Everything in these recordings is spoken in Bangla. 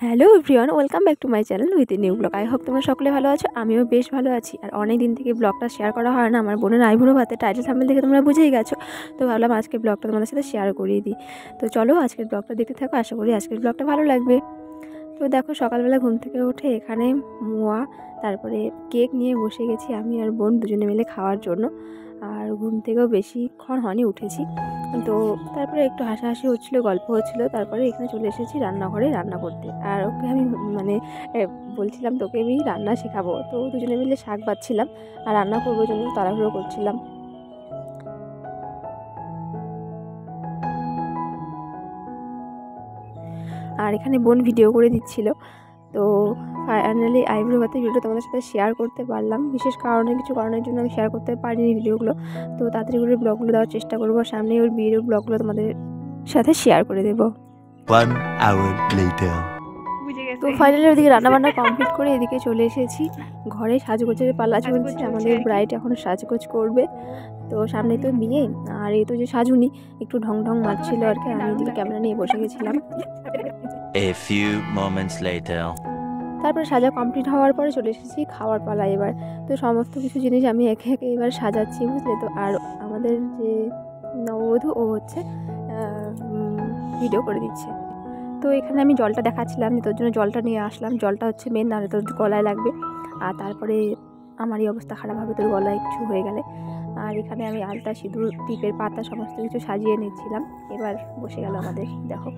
Hello everyone, welcome back to my channel with a new blog. I hope তোমরা সকলে ভালো আছো। আমিও বেশ ভালো আছি। আর অনেক দিন থেকে ব্লগটা শেয়ার করা হয় না। আমার বোনের আইবুড়ো ভাতে টাইটেল থাম্বনেল দেখে তোমরা বুঝেই গেছো। তো ভাবলাম আজকের ব্লগটা তোমাদের সাথে শেয়ার করিয়ে দিই। তো চলো আজকের ব্লগটা দেখতে থাকো, আশা করি আজকের ব্লগটা ভালো লাগবে। তো দেখো সকালবেলা ঘুম থেকে উঠে এখানে মোয়া তারপরে কেক নিয়ে বসে গেছি আমি আর বোন দুজনে মিলে খাওয়ার জন্য। আর ঘুম থেকেও বেশিক্ষণ হয়নি উঠেছি। তো তারপরে একটু হাসাহাসি হচ্ছিলো, গল্প হচ্ছিলো। তারপরে এখানে চলে এসেছি রান্নাঘরে রান্না করতে। আর ওকে আমি মানে বলছিলাম তোকে আমি রান্না শেখাবো। তো দুজনে মিলে শাক বাছছিলাম আর রান্না করবো জন্য তাড়াহুড়ো করছিলাম। আর এখানে বোন ভিডিও করে দিচ্ছিল। তো ফাইনালি আইব্রো ভাতের ভিডিও তোমাদের সাথে শেয়ার করতে পারলাম। বিশেষ কিছু কারণের জন্য আমি শেয়ার করতে পারিনি ভিডিওগুলো। তো তাড়াতাড়ি করে ব্লগগুলো দেওয়ার চেষ্টা করবো। সামনে ওর বিয়ের ব্লগগুলো তোমাদের সাথে শেয়ার করে দেবো। 1 hour later. তো ফাইনালি ওদিকে রান্নাবান্না কমপ্লিট করে এদিকে চলে এসেছি ঘরে। সাজগোজের পালা চলছে, আমাদের ব্রাইড এখন সাজগোজ করবে। তো সামনে তো বিয়ে, আর এই তো যে সাজুনি একটু ঢং ঢং মারছিল আর কি। আমি এদিকে ক্যামেরা নিয়ে বসে গেছিলাম। A few moments later. তারপরে সাজা কমপ্লিট হওয়ার পরে চলে এসেছি খাওয়ার পালা এবার। তো সমস্ত কিছু জিনিস আমি একে একে এবার সাজাচ্ছি, বুঝলে তো। আর আমাদের যে নববধূ ও হচ্ছে ভিডিও করে দিচ্ছে। তো এখানে আমি জলটা দেখাচ্ছিলাম, তোর জন্য জলটা নিয়ে আসলাম। জলটা হচ্ছে মেন, নাহলে তোর গলায় লাগবে। আর তারপরে আমারই অবস্থা খারাপ হবে তোর গলায় কিছু হয়ে গেলে। আর এখানে আমি আলতা, সিঁদুর, টিপের পাতা সমস্ত কিছু সাজিয়ে নিচ্ছিলাম। এবার বসে গেল আমাদের, দেখো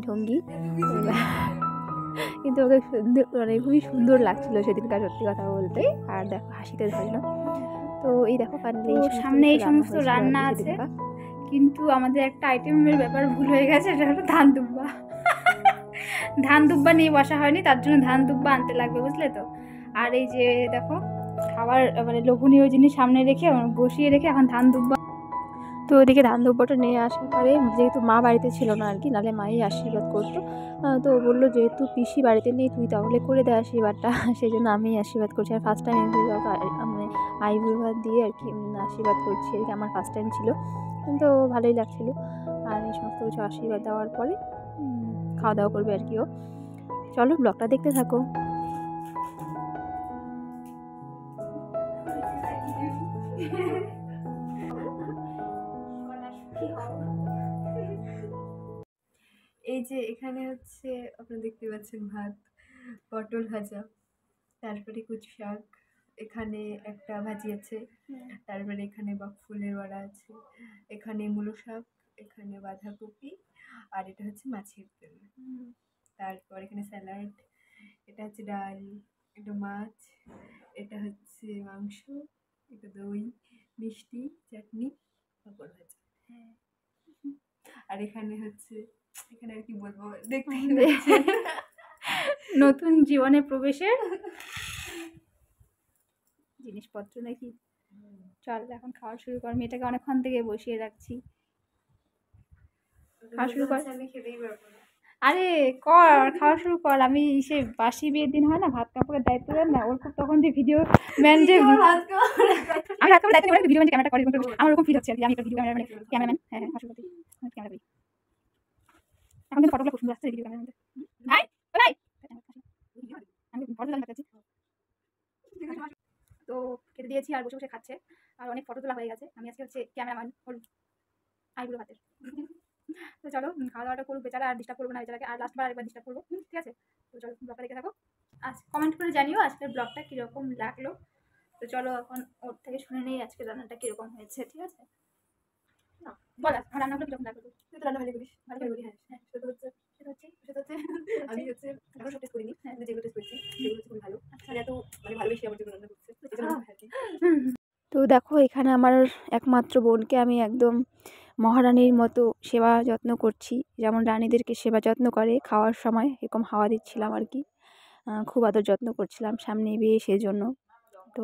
ঢঙ্গি। কিন্তু ওকে সুন্দর, মানে খুবই সুন্দর লাগছিলো সেদিনকার, সত্যি কথা বলতে। আর দেখো হাসিতে ধরে না। তো এই দেখো সামনে এই সমস্ত রান্না আছে, কিন্তু আমাদের একটা আইটেমের ব্যাপার ভুল হয়ে গেছে। এটা হলো ধান দুব্বা। ধান দুব্বা নিয়ে বসা হয়নি, তার জন্য ধান দুব্বা আনতে লাগবে, বুঝলে তো। আর এই যে দেখো খাবার মানে লোভনীয় জিনিস সামনে রেখে বসিয়ে রেখে এখন ধান দুব্বা। তো ওইদিকে ধান দুব্বাটা নিয়ে আসার পরে, যেহেতু মা বাড়িতে ছিল না আর কি, নাহলে মাই আশীর্বাদ করতো। তো ও বললো যেহেতু পিসি বাড়িতে নেই, তুই তাহলে করে দে আশীর্বাদটা। সেই জন্য আমি আশীর্বাদ করছি। আর ফার্স্ট টাইম মানে আইবুড়ো ভাত দিয়ে আর কি আশীর্বাদ করছি আর কি, আমার ফার্স্ট টাইম ছিল। কিন্তু ভালোই লাগছিলো। আর এই সমস্ত কিছু আশীর্বাদ দেওয়ার পরে খাওয়া দাওয়া করবে আর কি ও। চলো ব্লগটা দেখতে থাকো। এই যে এখানে হচ্ছে আপনারা দেখতে পাচ্ছেন ভাত, পটল ভাজা, তারপরে কুচু শাক, এখানে একটা ভাজি আছে, তারপরে এখানে ফুলের বড়া আছে, এখানে মূলো শাক, এখানে বাঁধাকপি, আর এটা হচ্ছে মাছের তেল। তারপর এখানে স্যালাড, এটা হচ্ছে ডাল, এটা মাছ, এটা হচ্ছে মাংস, এটা দই, মিষ্টি, চাটনি, পাঁপড় ভাজা। হ্যাঁ, আর এখানে হচ্ছে, এখানে আর কি বলবো, দেখতে নতুন জীবনে প্রবেশের জিনিসপত্র নাকি। চল এখন খাওয়া শুরু কর। মেয়েটাকে অনেকক্ষণ থেকে বসিয়ে রাখছি, খাওয়া শুরু কর। আমি খেতেই পারবো না। আরে কর, খাওয়া শুরু কর। আমি সে বাসি বিয়ের দিন হয় না, ভাত কাপড়ের দায়িত্ব দেন না, ওরকম তখন যে ভিডিও ম্যান, যে আমি ভাত কাপড়ের দায়িত্ব করে ভিডিও ম্যান, যে ক্যামেরাটা করে আমার ওরকম ফিল হচ্ছে আর কি। আমি একটা ভিডিও ক্যামেরা, মানে ক্যামেরাম্যান। হ্যাঁ হ্যাঁ, হাসু করতে ক্যামেরা করি। এখন কিন্তু ফটোগুলো খুব সুন্দর আসছে ভিডিও ক্যামেরার মধ্যে। ভাই ভাই আমি ফটো দেখাচ্ছি। তো খেতে দিয়েছি আর বসে বসে খাচ্ছে। আর অনেক ফটো তোলা হয়ে গেছে। আমি আজকে হচ্ছে ক্যামেরাম্যান ওর আইবুড়ো ভাতের। তো চলো খাওয়া দাওয়াটা করুক বেচারা, আর ডিস্টার্ব করবো না বেচারাকে। আর লাস্টবার আরেকবার ডিস্টার্ব করবো, ঠিক আছে? তো চলো ব্লগটা দেখে থাকো। আজ কমেন্ট করে জানিও আজকের ব্লগটা কীরকম লাগলো। তো চলো এখন ওর থেকে শুনে নেই আজকে রান্নাটা কীরকম হয়েছে, ঠিক আছে? বল আমার রান্নাগুলো কীরকম লাগলো? তুই তো রান্না ভালো করিস। ভালো করে করি। হ্যাঁ হ্যাঁ, সেটা হচ্ছে আমি হচ্ছে এখন সব টেস্ট করিনি। হ্যাঁ, যেগুলো টেস্ট করেছি সেগুলো হচ্ছে খুবই ভালো। আচ্ছা, এত মানে ভালোবেসে আমার জন্য রান্না করছে। তো দেখো এখানে আমার একমাত্র বোনকে আমি একদম মহারানীর মতো সেবা যত্ন করছি, যেমন রানীদেরকে সেবা যত্ন করে খাওয়ার সময়, এরকম হাওয়া দিচ্ছিলাম আর কি। খুব আদর যত্ন করছিলাম, সামনে বিয়ে সেজন্য। তো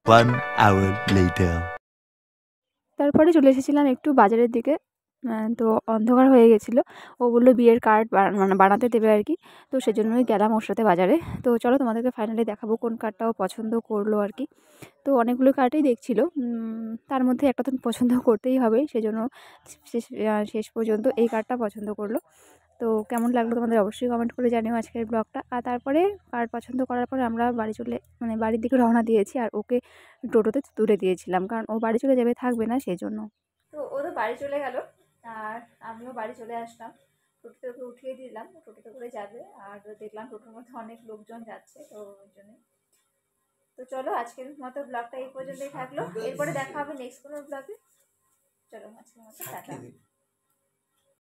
1 hour later. তারপরে চলে এসেছিলাম একটু বাজারের দিকে। তো অন্ধকার হয়ে গেছিলো। ও বললো বিয়ের কার্ড মানে বানাতে দেবে আর কি। তো সেজন্যই গেলাম ওর সাথে বাজারে। তো চলো তোমাদেরকে ফাইনালি দেখাবো কোন কার্ডটাও পছন্দ করলো আর কি। তো অনেকগুলো কার্ডই দেখছিলো, তার মধ্যে একটা তো পছন্দ করতেই হবে, সেজন্য শেষ পর্যন্ত এই কার্ডটা পছন্দ করলো। তো কেমন লাগলো তোমাদের অবশ্যই কমেন্ট করে জানিও আজকের ব্লগটা। আর তারপরে কার পছন্দ করার পরে আমরা বাড়ি চলে বাড়ির দিকে রওনা দিয়েছি। আর ওকে টোটোতে তুলে দিয়েছিলাম, কারণ ও বাড়ি চলে যাবে, থাকবে না সেই জন্য। তো ও তো বাড়ি চলে গেল আর আমিও বাড়ি চলে আসলাম। টোটোতে ওকে উঠিয়ে দিলাম, টোটোতে করে যাবে। আর দেখলাম টোটোর মধ্যে অনেক লোকজন যাচ্ছে, তো ওই জন্যে। তো চলো আজকের মতো ব্লগটা এই পর্যন্তই থাকলো, এরপরে দেখা হবে নেক্সট কোনো ব্লগে। চলো আজকের মতো টাটা।